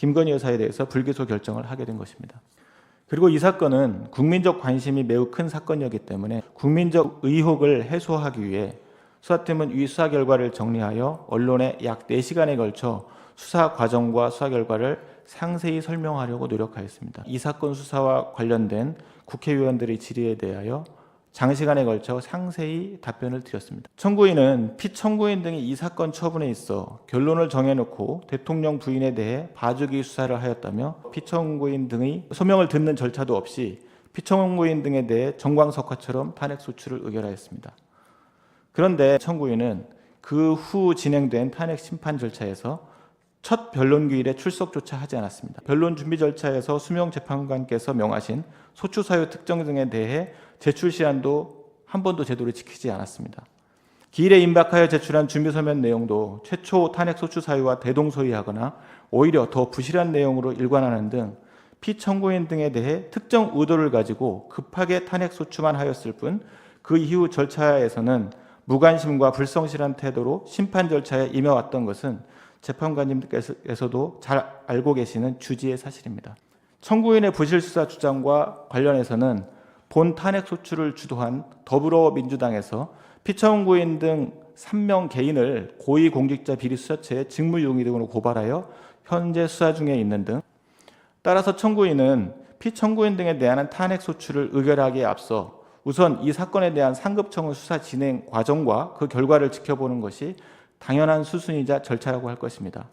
김건희 여사에 대해서 불기소 결정을 하게 된 것입니다. 그리고 이 사건은 국민적 관심이 매우 큰 사건이었기 때문에 국민적 의혹을 해소하기 위해 수사팀은 이 수사 결과를 정리하여 언론에 약 4시간에 걸쳐 수사 과정과 수사 결과를 상세히 설명하려고 노력하였습니다. 이 사건 수사와 관련된 국회의원들의 질의에 대하여 장시간에 걸쳐 상세히 답변을 드렸습니다. 청구인은 피청구인 등이 이 사건 처분에 있어 결론을 정해놓고 대통령 부인에 대해 봐주기 수사를 하였다며 피청구인 등의 소명을 듣는 절차도 없이 피청구인 등에 대해 정광석화처럼 탄핵소추를 의결하였습니다. 그런데 청구인은 그 후 진행된 탄핵 심판 절차에서 첫 변론기일에 출석조차 하지 않았습니다. 변론 준비 절차에서 수명 재판관께서 명하신 소추 사유 특정 등에 대해 제출 시한도 한 번도 제대로 지키지 않았습니다. 기일에 임박하여 제출한 준비 서면 내용도 최초 탄핵 소추 사유와 대동소이하거나 오히려 더 부실한 내용으로 일관하는 등 피청구인 등에 대해 특정 의도를 가지고 급하게 탄핵 소추만 하였을 뿐 그 이후 절차에서는 무관심과 불성실한 태도로 심판 절차에 임해왔던 것은 재판관님께서도 잘 알고 계시는 주지의 사실입니다. 청구인의 부실수사 주장과 관련해서는 본 탄핵 소추를 주도한 더불어민주당에서 피청구인 등 3명 개인을 고위공직자 비리수사처의 직무유기 등으로 고발하여 현재 수사 중에 있는 등, 따라서 청구인은 피청구인 등에 대한 탄핵 소추를 의결하기에 앞서 우선 이 사건에 대한 상급청의 수사 진행 과정과 그 결과를 지켜보는 것이 당연한 수순이자 절차라고 할 것입니다.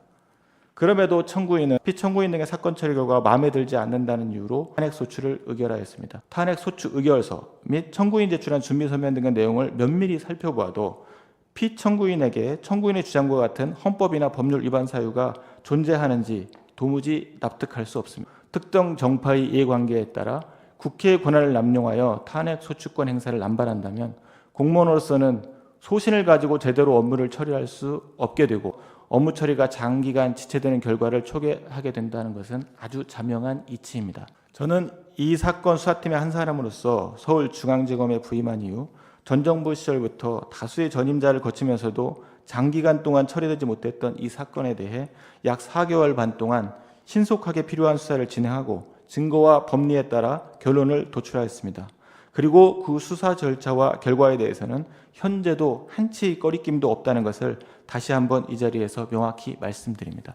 그럼에도 청구인은 피청구인 등의 사건 처리 결과가 마음에 들지 않는다는 이유로 탄핵 소추를 의결하였습니다. 탄핵 소추 의결서 및 청구인 제출한 준비 서면 등의 내용을 면밀히 살펴보아도 피청구인에게 청구인의 주장과 같은 헌법이나 법률 위반 사유가 존재하는지 도무지 납득할 수 없습니다. 특정 정파의 이해관계에 따라 국회의 권한을 남용하여 탄핵 소추권 행사를 남발한다면 공무원으로서는 소신을 가지고 제대로 업무를 처리할 수 없게 되고 업무 처리가 장기간 지체되는 결과를 초래하게 된다는 것은 아주 자명한 이치입니다. 저는 이 사건 수사팀의 한 사람으로서 서울중앙지검에 부임한 이후 전 정부 시절부터 다수의 전임자를 거치면서도 장기간 동안 처리되지 못했던 이 사건에 대해 약 4개월 반 동안 신속하게 필요한 수사를 진행하고 증거와 법리에 따라 결론을 도출하였습니다. 그리고 그 수사 절차와 결과에 대해서는 현재도 한치 꺼리낌도 없다는 것을 다시 한번 이 자리에서 명확히 말씀드립니다.